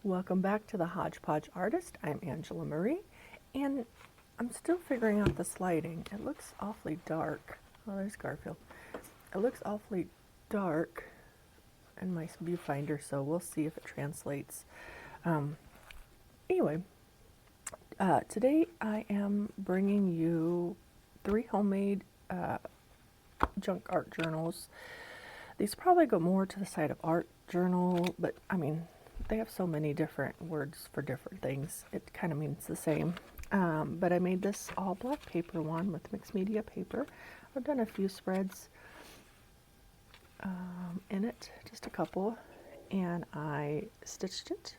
Welcome back to the Hodgepodge Artist. I'm Angela Marie, and I'm still figuring out this lighting. It looks awfully dark. Oh, there's Garfield. It looks awfully dark in my viewfinder, so we'll see if it translates. Um, anyway, today I am bringing you 3 homemade junk art journals. These probably go more to the side of art journal, but I mean, they have so many different words for different things. It kind of means the same. But I made this all black paper one with mixed media paper. I've done a few spreads in it, just a couple, and I stitched it,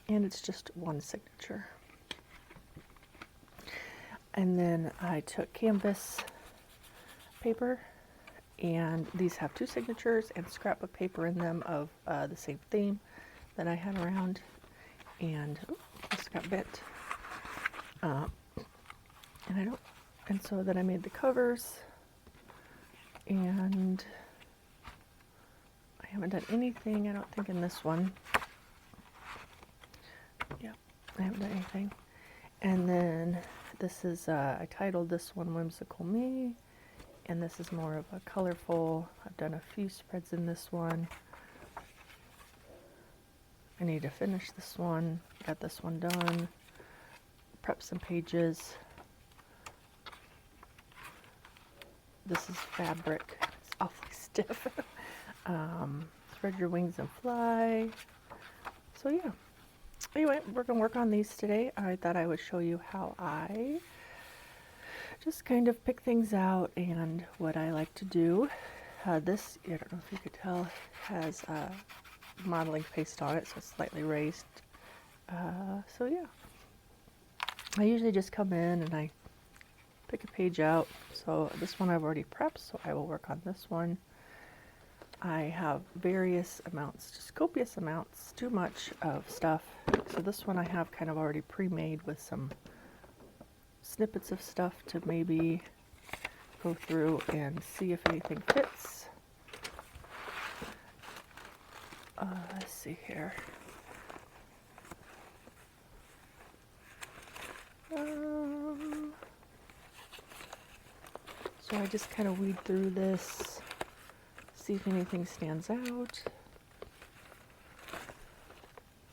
and it's just one signature. And then I took canvas paper, and these have 2 signatures and scrapbook paper in them of the same theme that I had around, and this got bent. And so then I made the covers, and I haven't done anything, I don't think, in this one. Yeah, I haven't done anything. And then this is, I titled this one Whimsical Me, and this is more of a colorful. I've done a few spreads in this one. I need to finish this one, got this one done, prep some pages. This is fabric, it's awfully stiff. Spread your wings and fly. So yeah, anyway, we're gonna work on these today. I thought I would show you how I just kind of pick things out and what I like to do. This, I don't know if you could tell, has modeling paste on it, so it's slightly raised. So yeah, I usually just come in and I pick a page out. So this one I've already prepped, so I will work on this one. I have various amounts, just copious amounts, too much of stuff. So this one I have kind of already pre-made with some snippets of stuff to maybe go through and see if anything fits. Let's see here. So I just kind of weed through this, see if anything stands out.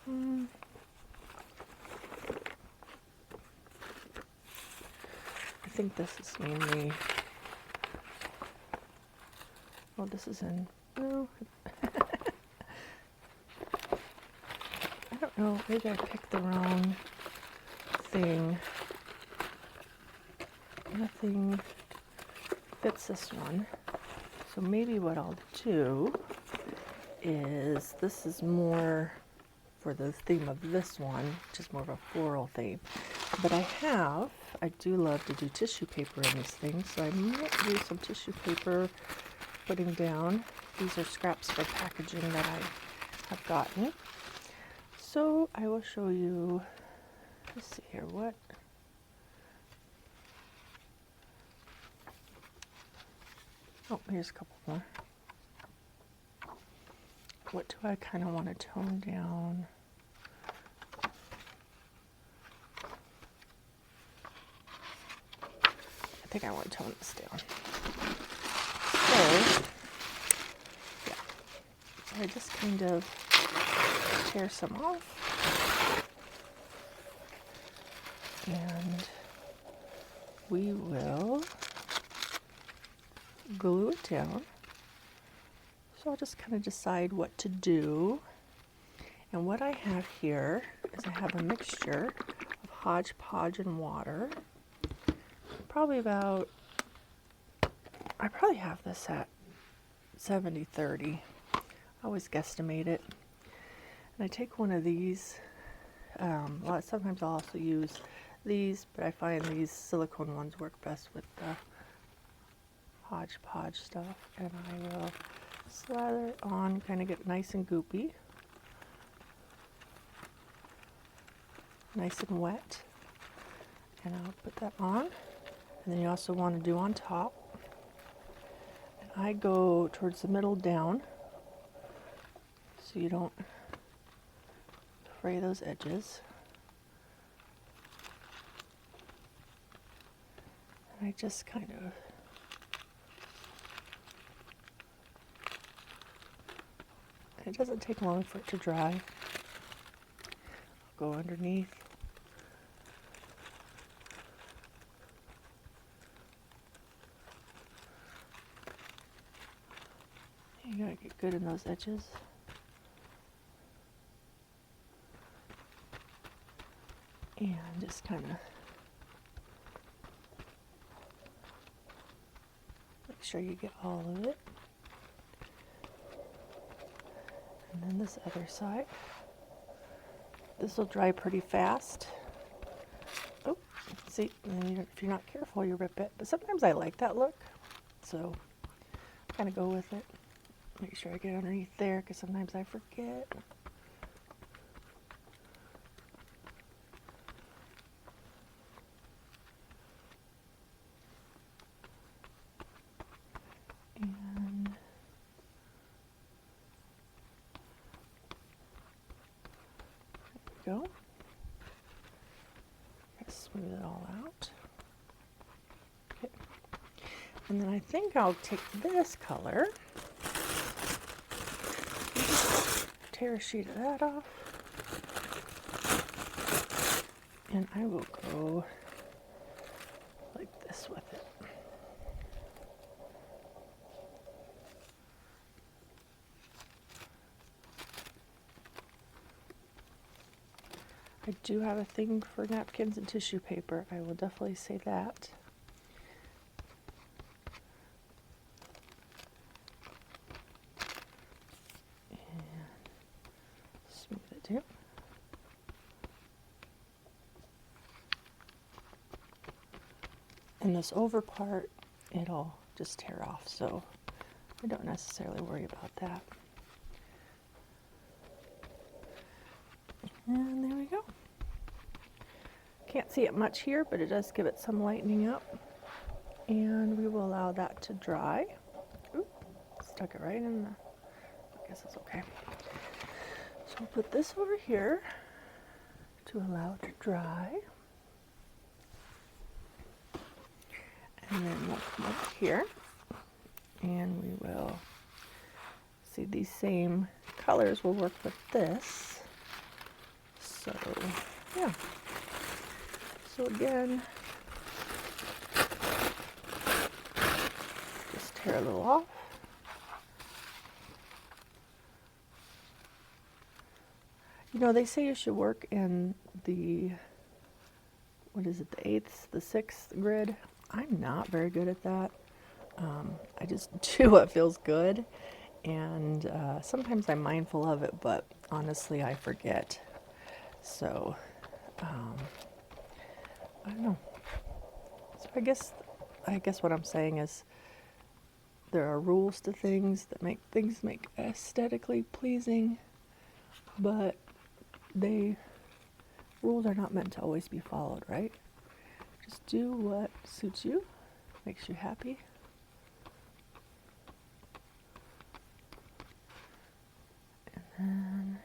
I think this is mainly, well, this is in, no, I don't know, maybe I picked the wrong thing. Nothing fits this one. So maybe what I'll do is, this is more for the theme of this one, which is more of a floral theme. But I do love to do tissue paper in these things, so I might do some tissue paper putting down. These are scraps for packaging that I have gotten. So I will show you, let's see here, what. Oh, here's a couple more. What do I kind of want to tone down? I think I want to tone this down. So, yeah. So I just kind of tear some off. And we will glue it down. So I'll just kind of decide what to do. And what I have here is I have a mixture of Hodgepodge and water. Probably about, I probably have this at 70-30. I always guesstimate it. And I take one of these. Well, sometimes I'll also use these, but I find these silicone ones work best with the Hodgepodge stuff. And I will slather it on, kind of get nice and goopy. Nice and wet. And I'll put that on. And then you also want to do on top. And I go towards the middle down, so you don't spray those edges. And I just kind of it doesn't take long for it to dry. I'll go underneath. You gotta get good in those edges. And just kind of make sure you get all of it. And then this other side. This will dry pretty fast. Oh, see, if you're not careful, you rip it. But sometimes I like that look, so kind of go with it. Make sure I get underneath there, because sometimes I forget. And there we go. Smooth it all out. Okay. And then I think I'll take this color, tear a sheet of that off, and I will go like this with it. I do have a thing for napkins and tissue paper. I will definitely say that. And smooth it down. And this over part, it'll just tear off, so I don't necessarily worry about that. And there we go. Can't see it much here, but it does give it some lightening up. And we will allow that to dry. Oop, stuck it right in the, I guess it's okay. So I'll put this over here to allow it to dry. And then we'll come over here and we will see these same colors will work with this. So, yeah. So again, just tear a little off. You know, they say you should work in the, what is it, the 8th, the 6th grid. I'm not very good at that. I just do what feels good. And sometimes I'm mindful of it, but honestly, I forget. So, I don't know. So I guess what I'm saying is there are rules to things that make things aesthetically pleasing, but rules are not meant to always be followed, right? Just do what suits you, makes you happy. And then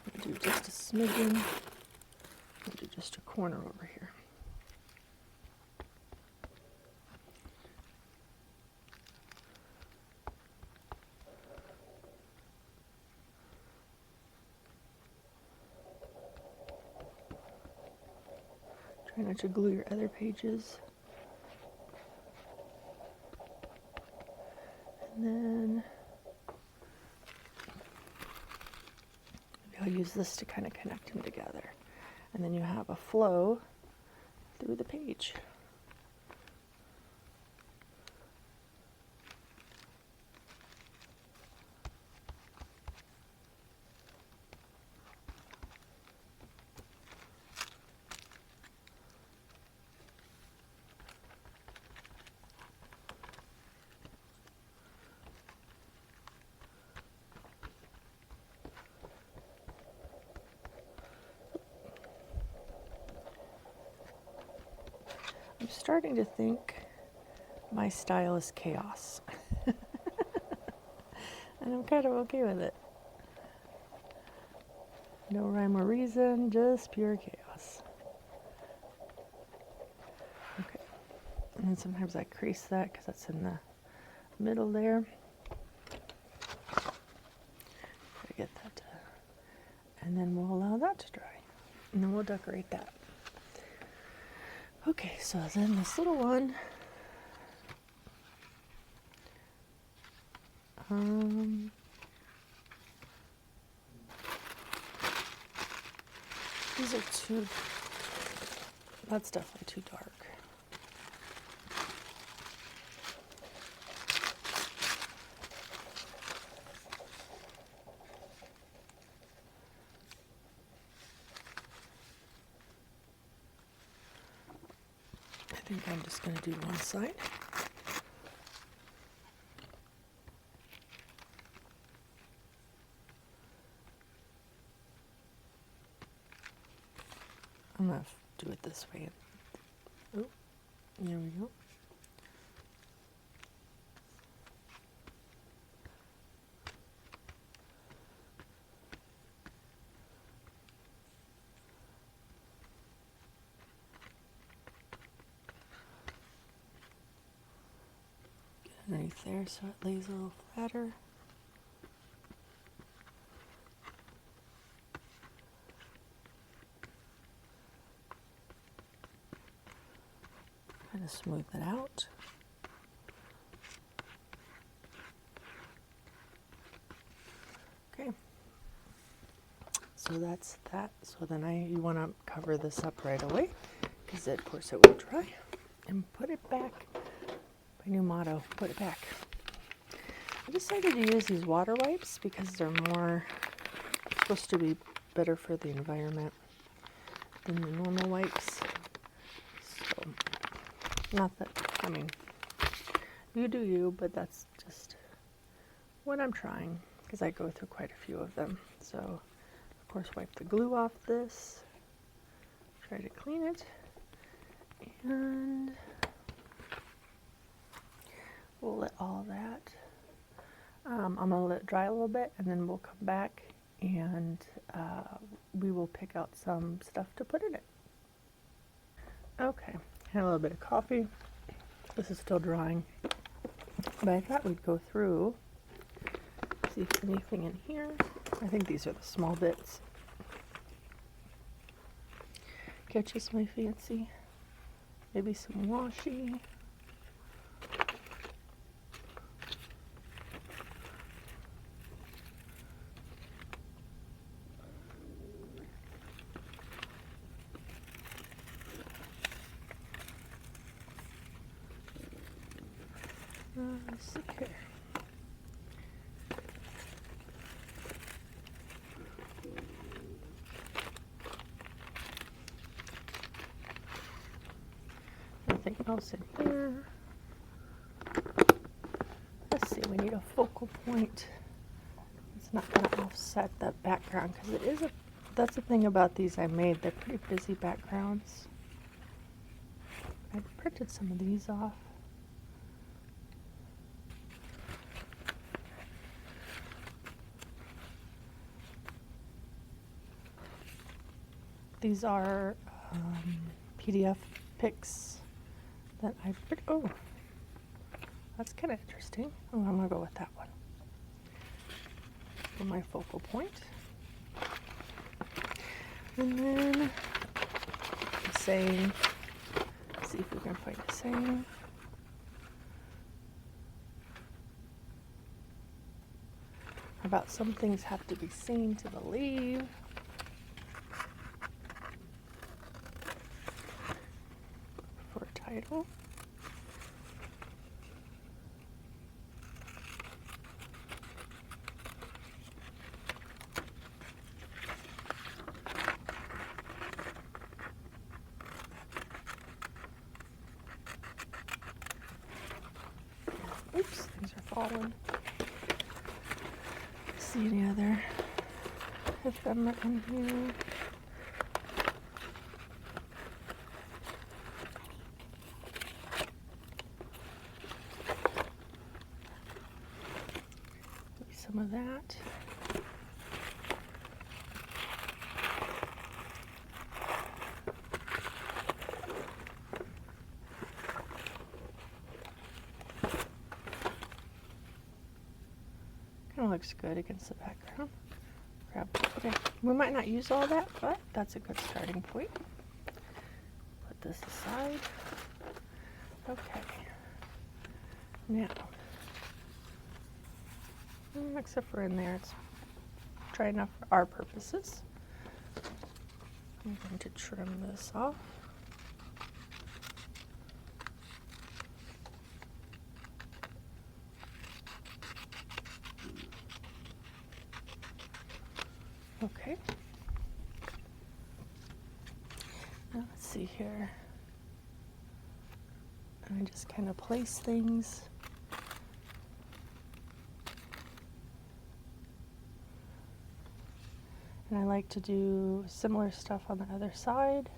we'll do just a smidgen. We'll do just a corner over here. Try not to glue your other pages. And then I'll use this to kind of connect them together. And then you have a flow through the page. I'm starting to think my style is chaos. And I'm kind of okay with it. No rhyme or reason, just pure chaos. Okay, and then sometimes I crease that because that's in the middle there. I get that to, and then we'll allow that to dry. And then we'll decorate that. Okay, so then this little one, these are too, that's definitely too dark. I think I'm just going to do one side. I'm going to do it this way. Oh, there we go. Get underneath there so it lays a little flatter. Kind of smooth it out. Okay. So that's that. So then you want to cover this up right away because of course it will dry. And put it back. My new motto, put it back. I decided to use these water wipes because they're supposed to be better for the environment than the normal wipes. So, not that, I mean, you do you, but that's just what I'm trying because I go through quite a few of them. So, of course, wipe the glue off this, try to clean it, and we'll let all that, I'm going to let it dry a little bit and then we'll come back and we will pick out some stuff to put in it. Okay, had a little bit of coffee. This is still drying, but I thought we'd go through, see if anything in here. I think these are the small bits. Catches my fancy. Maybe some washi. Let's see here. Nothing else in here. Let's see, we need a focal point. It's not going to offset that background because it is that's the thing about these I made. They're pretty busy backgrounds. I printed some of these off. These are PDF pics that I printed. Oh, that's kind of interesting. Oh, I'm going to go with that one for my focal point. And then the saying. Let's see if we can find a saying. About some things have to be seen to believe. For a title. Oops, things are falling. See any other ephemera in here? Maybe some of that. looks good against the background. Okay, we might not use all that, but that's a good starting point. Put this aside. Okay. Now, except for in there, it's dry enough for our purposes. I'm going to trim this off. Okay. Now let's see here. I just kind of place things. And I like to do similar stuff on the other side.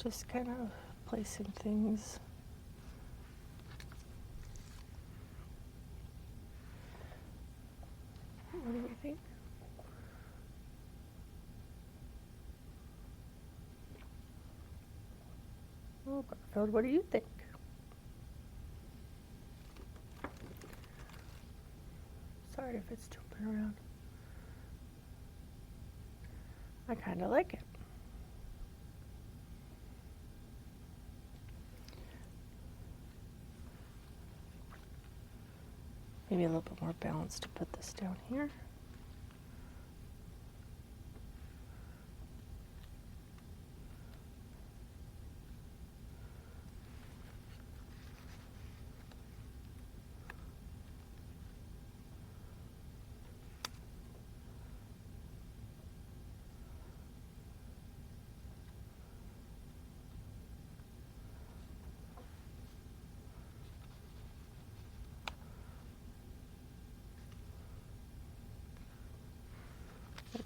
Just kind of placing things. What do we think? Oh, Garfield, what do you think? Sorry if it's jumping around. I kind of like it. Maybe a little bit more balance to put this down here.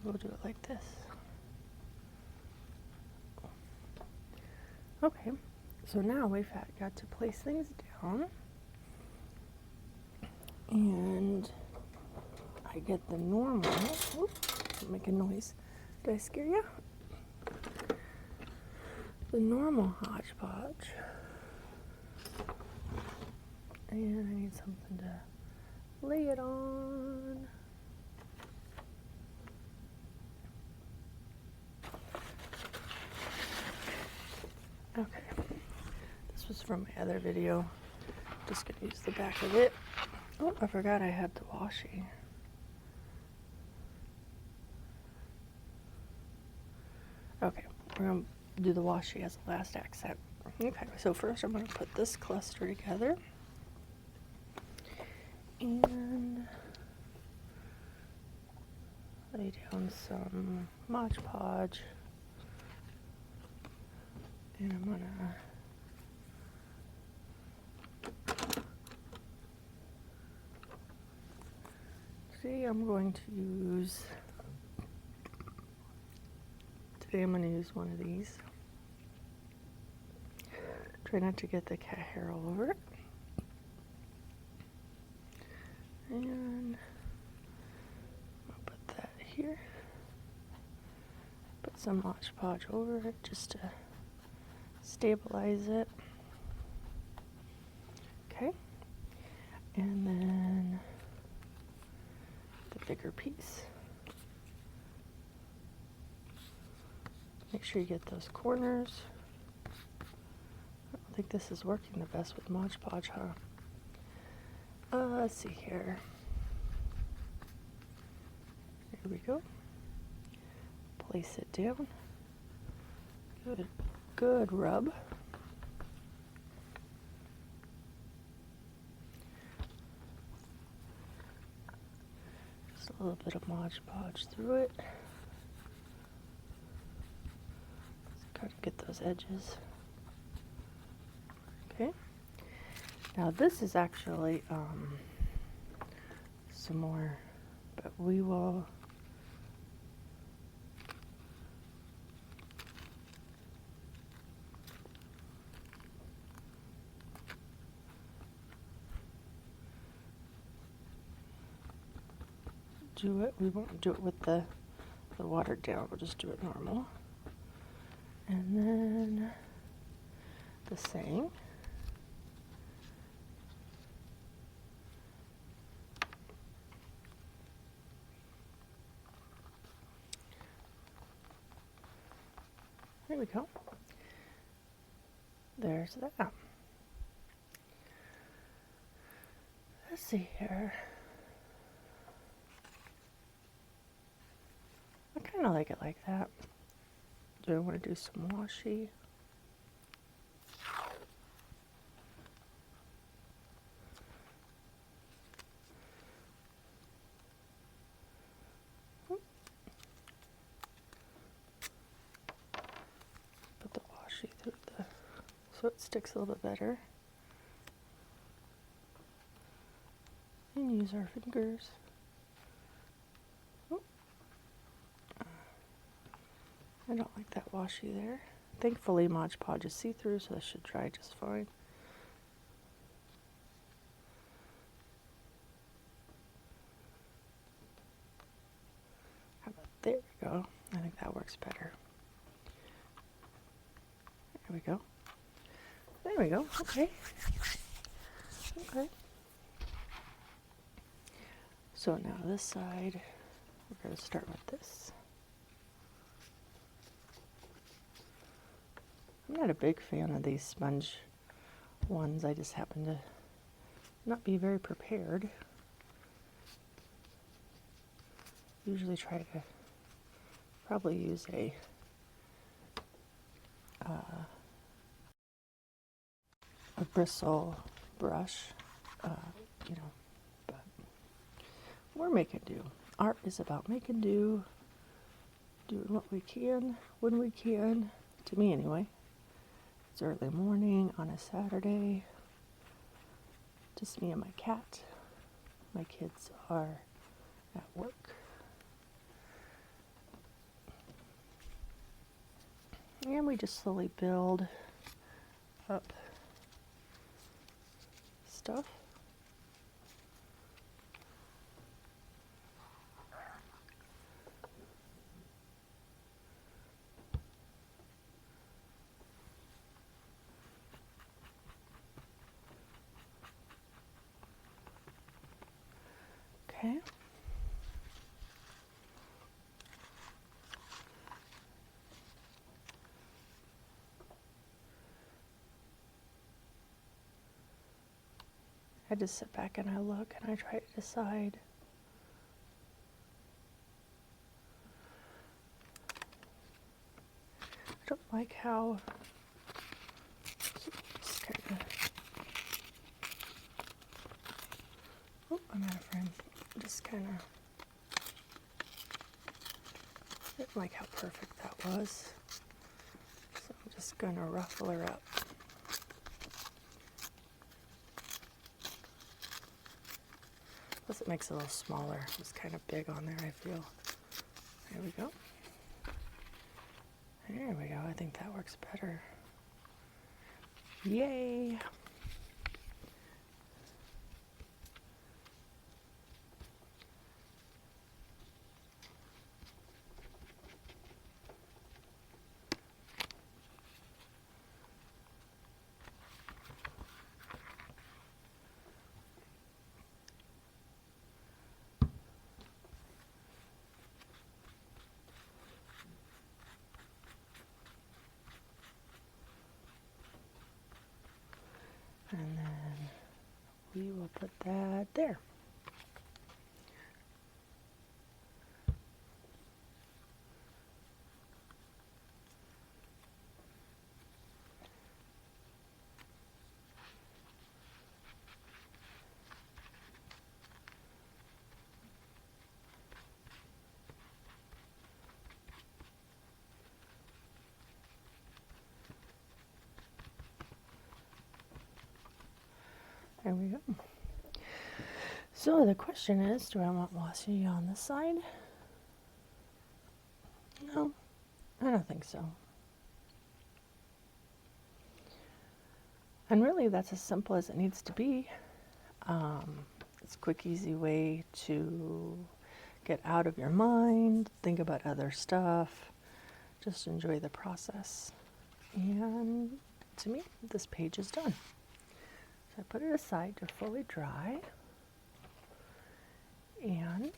We'll do it like this. Okay, so now we've got to place things down. And I get the normal, oops, make a noise. Did I scare you? The normal hodgepodge. And I need something to lay it on. Okay, this was from my other video. Just gonna use the back of it. Oh, I forgot I had the washi. Okay, we're gonna do the washi as a last accent. Okay, so first I'm gonna put this cluster together. And lay down some Mod Podge. And I'm gonna today I'm going to use one of these. Try not to get the cat hair all over it. And I'll put that here. Put some Mod Podge over it just to stabilize it. Okay, and then the bigger piece. Make sure you get those corners. I don't think this is working the best with Mod Podge, huh? Let's see here. Here we go. Place it down. Good rub. Just a little bit of Mod Podge through it. Just kind of get those edges. Okay. Now this is actually some more, but we will do it. We won't do it with the watered down. We'll just do it normal. And then the same. There we go. There's that. Let's see here. I kind of like it like that. Do I want to do some washi? Put the washi through the, so it sticks a little bit better. And use our fingers. I don't like that washi there. Thankfully, Mod Podge is see-through, so this should dry just fine. How about, there we go. I think that works better. There we go. There we go. Okay. Okay. So now this side, we're going to start with this. I'm not a big fan of these sponge ones. I just happen to not be very prepared. Usually try to probably use a bristle brush, you know, but we're making do. Art is about making do, doing what we can, when we can, to me anyway. It's early morning on a Saturday, just me and my cat. My kids are at work. And we just slowly build up stuff. Okay. I just sit back and I look and I try to decide I don't like how just kind of, oh, I'm out of frame. Just kind of, I didn't like how perfect that was. So I'm just going to ruffle her up. Plus it makes it a little smaller. It's kind of big on there, I feel. There we go. There we go. I think that works better. Yay! And then we will put that there. There we go. So the question is, do I want washi on this side? No, I don't think so. And really that's as simple as it needs to be. It's a quick, easy way to get out of your mind, think about other stuff, just enjoy the process. And to me, this page is done. So I put it aside to fully dry. And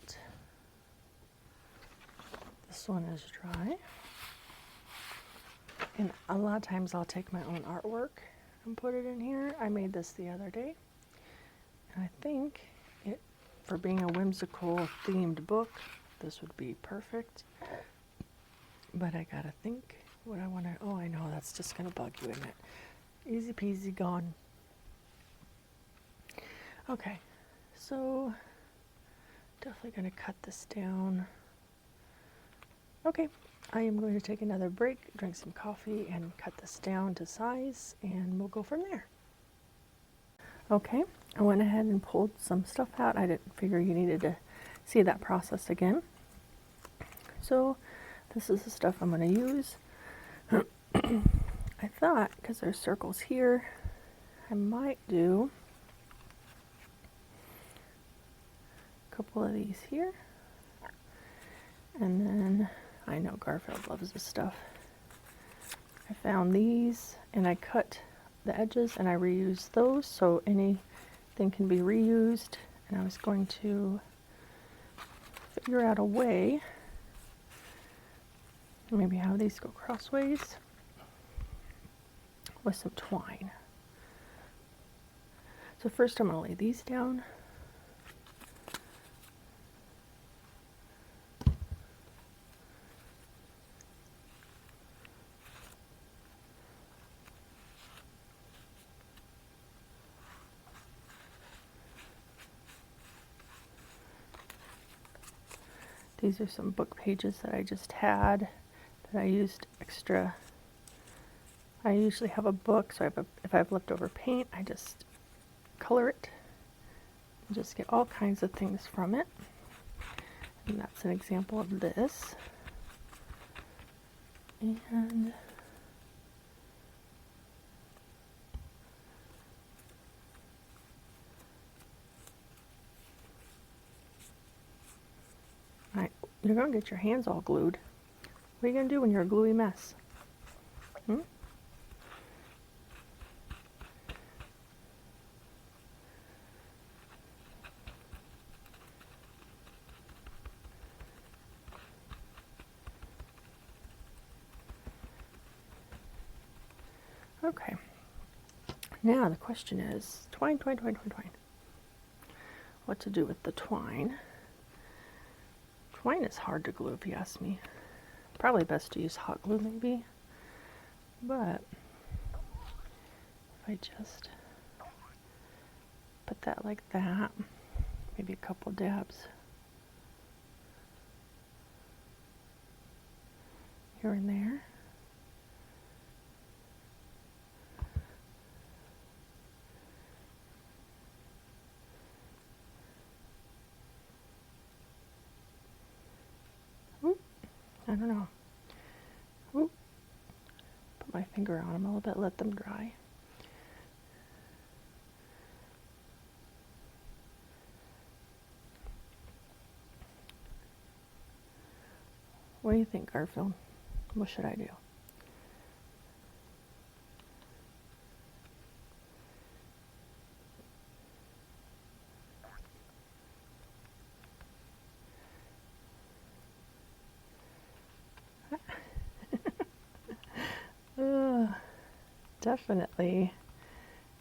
this one is dry. And a lot of times I'll take my own artwork and put it in here. I made this the other day. And I think it, for being a whimsical themed book, this would be perfect. But I gotta think what I wanna, oh, I know, that's just gonna bug you, isn't it? Easy peasy, gone. Okay, so definitely gonna cut this down. Okay, I am going to take another break, drink some coffee, and cut this down to size, and we'll go from there. Okay, I went ahead and pulled some stuff out. I didn't figure you needed to see that process again. So this is the stuff I'm going to use. I thought, because there's circles here, I might do a couple of these here. And then, I know Garfield loves this stuff. I found these and I cut the edges and I reused those, so anything can be reused. And I was going to figure out a way, maybe have these go crossways with some twine. So first I'm going to lay these down. These are some book pages that I just had that I used extra. I usually have a book, so if I have leftover paint, I just color it and just get all kinds of things from it. And that's an example of this. And you're going to get your hands all glued. What are you going to do when you're a gluey mess? Okay. Now the question is, twine, twine, twine, twine, twine. What to do with the twine? Twine is hard to glue if you ask me. Probably best to use hot glue maybe. But if I just put that like that, maybe a couple dabs here and there. I don't know. Ooh. Put my finger on them a little bit, let them dry. What do you think, Garfield? What should I do? Definitely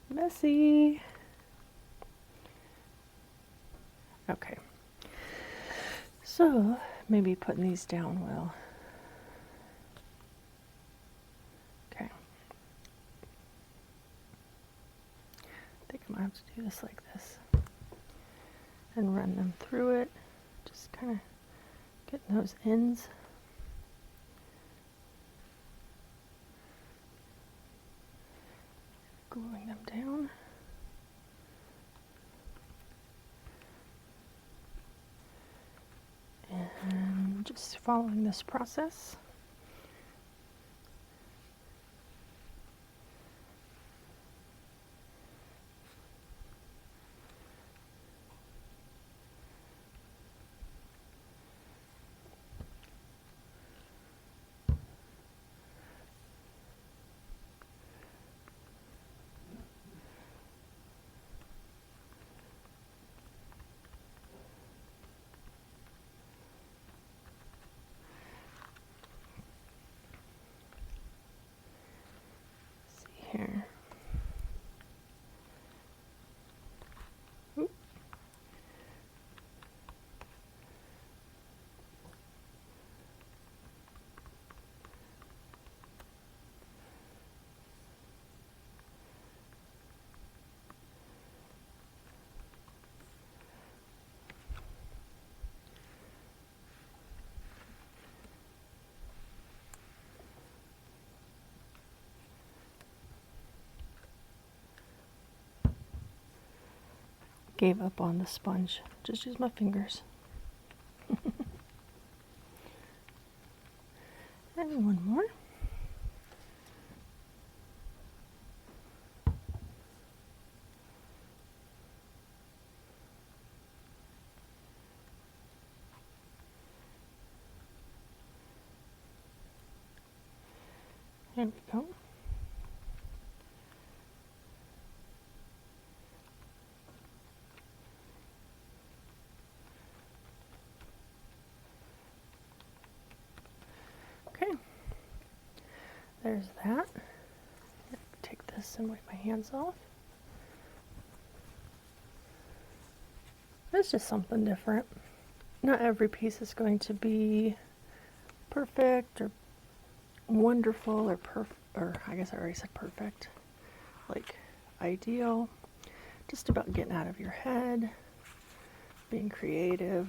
messy. Okay. So maybe putting these down will. Okay. I think I'm gonna have to do this like this and run them through it. Just kind of getting those ends. Gluing them down. And just following this process. Here. Oop. Gave up on the sponge. Just use my fingers. And one more. There we go. Okay, there's that. Take this and wipe my hands off. It's just something different. Not every piece is going to be perfect or wonderful or I guess I already said perfect, like ideal. Just about getting out of your head, being creative.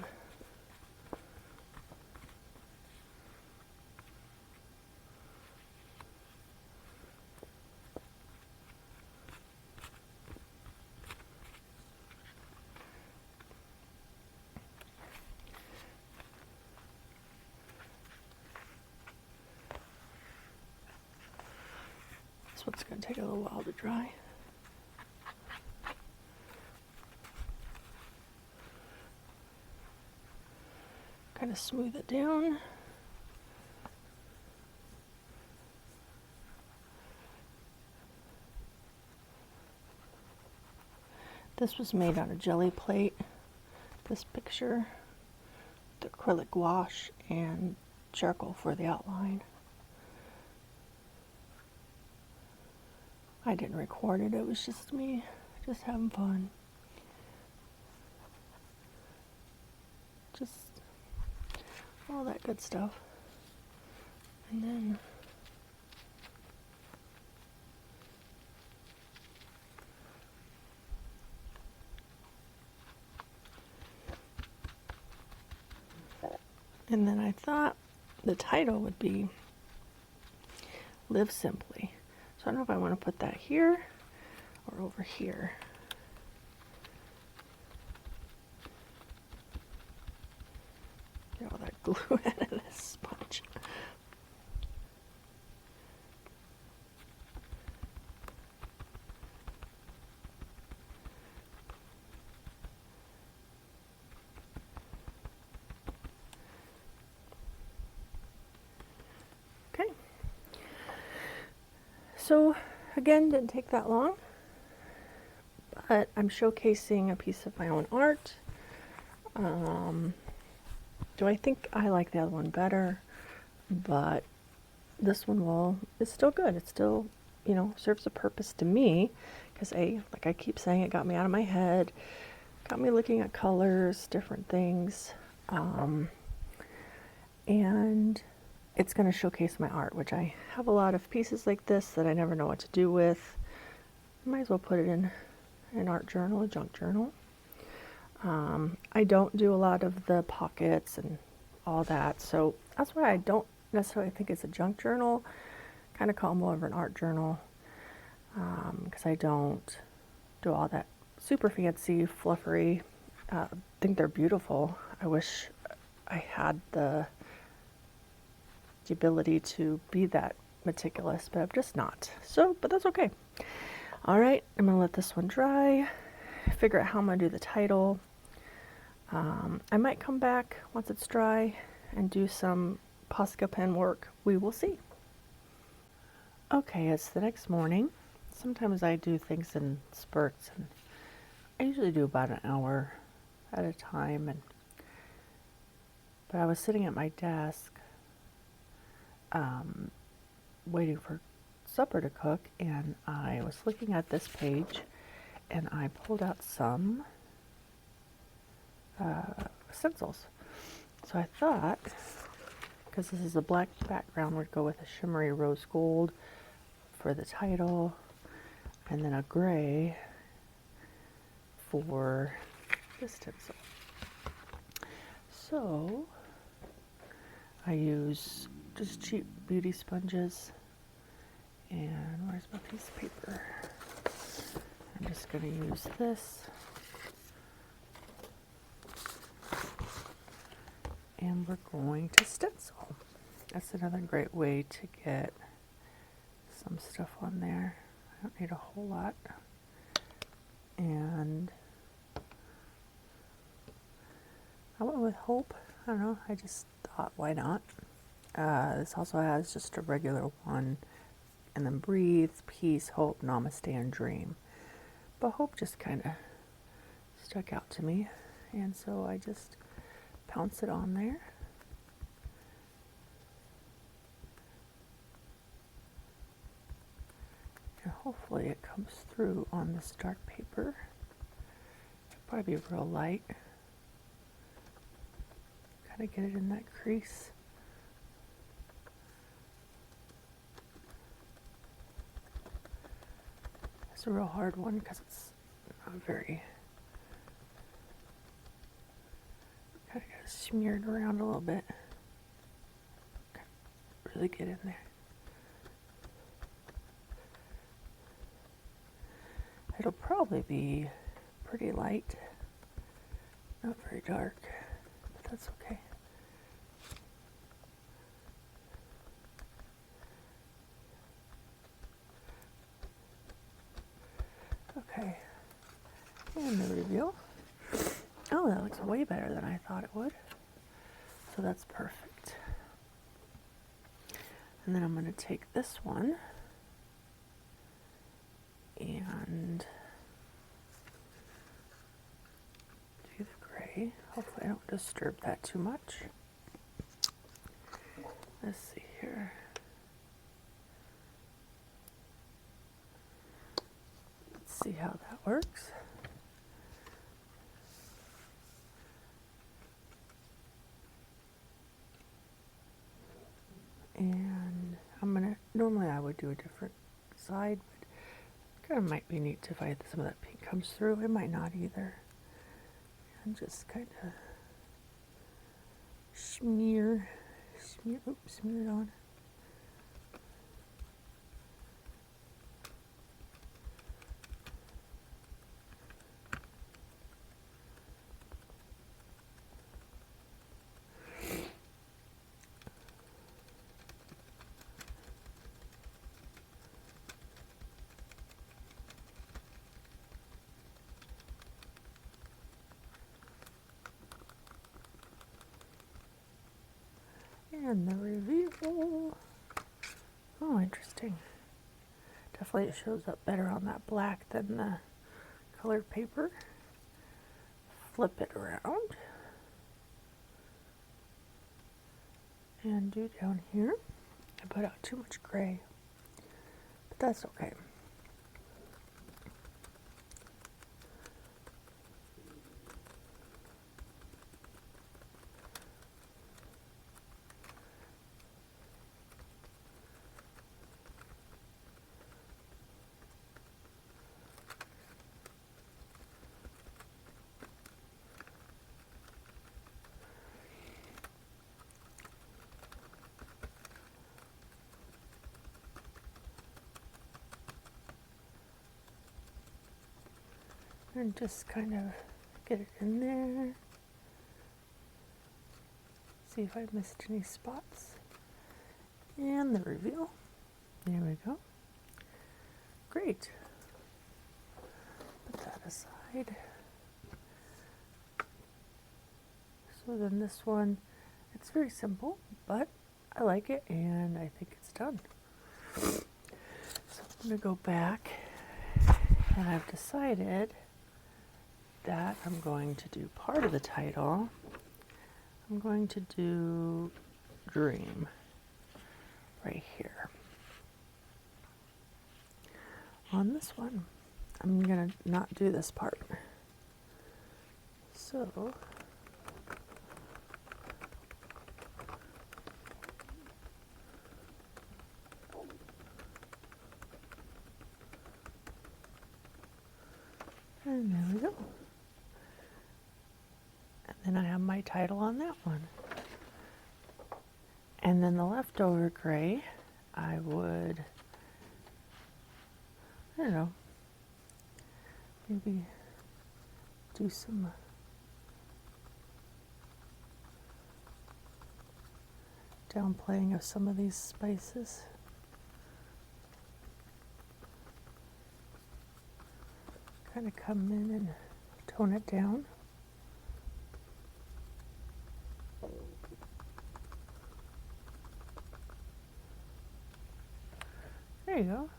This one's going to take a little while to dry. Kind of smooth it down. This was made on a jelly plate. This picture, the acrylic wash and charcoal for the outline. I didn't record it, it was just me, just having fun. Just all that good stuff. And then I thought the title would be Live Simply. So I don't know if I want to put that here or over here. Get all that glue out of this sponge. Okay. So again, didn't take that long, but I'm showcasing a piece of my own art. Do I think I like the other one better? But this one it's still good. It still, you know, serves a purpose to me because like I keep saying, it got me out of my head, got me looking at colors, different things, and it's going to showcase my art, which I have a lot of pieces like this that I never know what to do with. Might as well put it in an art journal, a junk journal. I don't do a lot of the pockets and all that, so that's why I don't necessarily think it's a junk journal. Kind of call it more of an art journal, because I don't do all that super fancy fluffery. I think they're beautiful. I wish I had the ability to be that meticulous, but I'm just not. So, but that's okay. All right, I'm gonna let this one dry, figure out how I'm gonna do the title. I might come back once it's dry and do some Posca pen work. We will see. Okay, it's the next morning. Sometimes I do things in spurts, and I usually do about an hour at a time. But I was sitting at my desk, waiting for supper to cook, and I was looking at this page, and I pulled out some stencils. So I thought, because this is a black background, would go with a shimmery rose gold for the title, and then a gray for the stencil. So I use just cheap beauty sponges, and where's my piece of paper? I'm just going to use this, and we're going to stencil. That's another great way to get some stuff on there. I don't need a whole lot. And I went with Hope. I don't know, I just thought, why not? This also has just a regular one, and then Breathe, Peace, Hope, Namaste, and Dream. But Hope just kind of stuck out to me, and so I just pounce it on there. And hopefully it comes through on this dark paper. It'll probably be real light. Kind of get it in that crease. It's a real hard one because it's not very, kind of got it smeared around a little bit. Really get in there. It'll probably be pretty light, not very dark, but that's okay. Okay, and the reveal. Oh, that looks way better than I thought it would. So that's perfect. And then I'm going to take this one and do the gray. Hopefully I don't disturb that too much. Let's see here. Let's see how that works. And I'm gonna, normally I would do a different side, but kind of might be neat if some of that pink comes through. It might not either. And just kind of smear it on. And the reveal. Oh, interesting. Definitely it shows up better on that black than the colored paper. Flip it around. And do down here. I put out too much gray, but that's okay. And just kind of get it in there. See if I missed any spots. And the reveal. There we go. Great. Put that aside. So then this one, it's very simple, but I like it and I think it's done. So I'm going to go back, and I've decided that I'm going to do part of the title. I'm going to do Dream right here. on this one. I'm gonna not do this part. So and there we go. And then I have my title on that one. And then the leftover gray, I would, I don't know, maybe do some downplaying of some of these spices. Kind of come in and tone it down. There you go.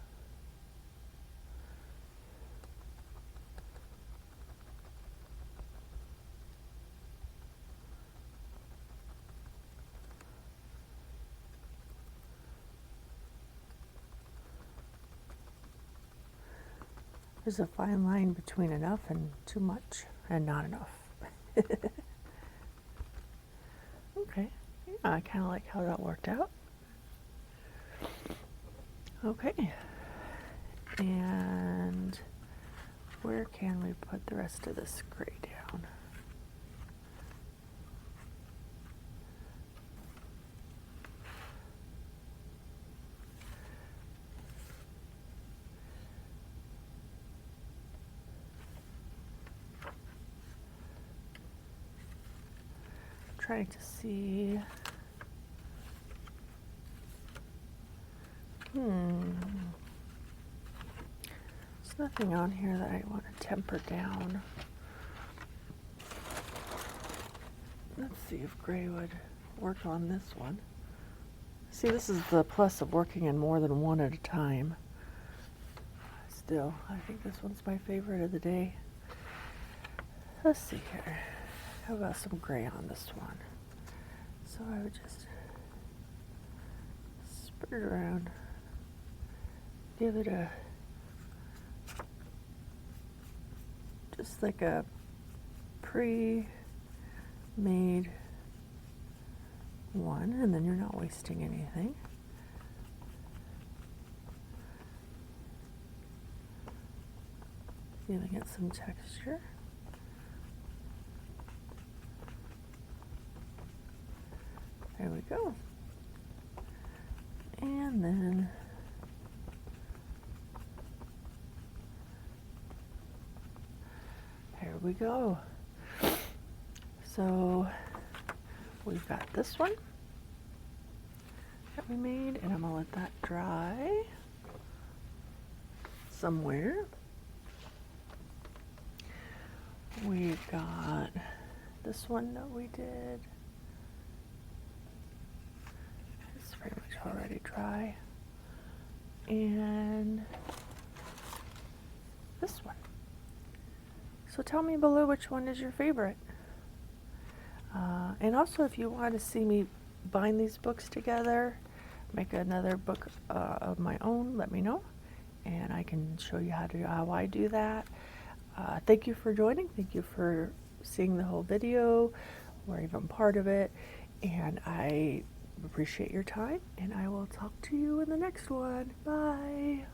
There's a fine line between enough and too much and not enough. Okay, yeah, I kind of like how that worked out. Okay, and where can we put the rest of this gray down? Trying to see. There's nothing on here that I want to temper down. Let's see if gray would work on this one. See, this is the plus of working in more than one at a time. Still, I think this one's my favorite of the day. Let's see here. How about some gray on this one? So I would just spread it around. Give it a, just like a pre-made one, and then you're not wasting anything. Giving it some texture. There we go. And then there we go. So we've got this one that we made, and I'm gonna let that dry somewhere. We've got this one that we did. It's pretty much already dry. And this one. So tell me below which one is your favorite. And also, if you want to see me bind these books together, make another book of my own, let me know, and I can show you how I do that. Thank you for joining. Thank you for seeing the whole video or even part of it, and I appreciate your time, and I will talk to you in the next one. Bye.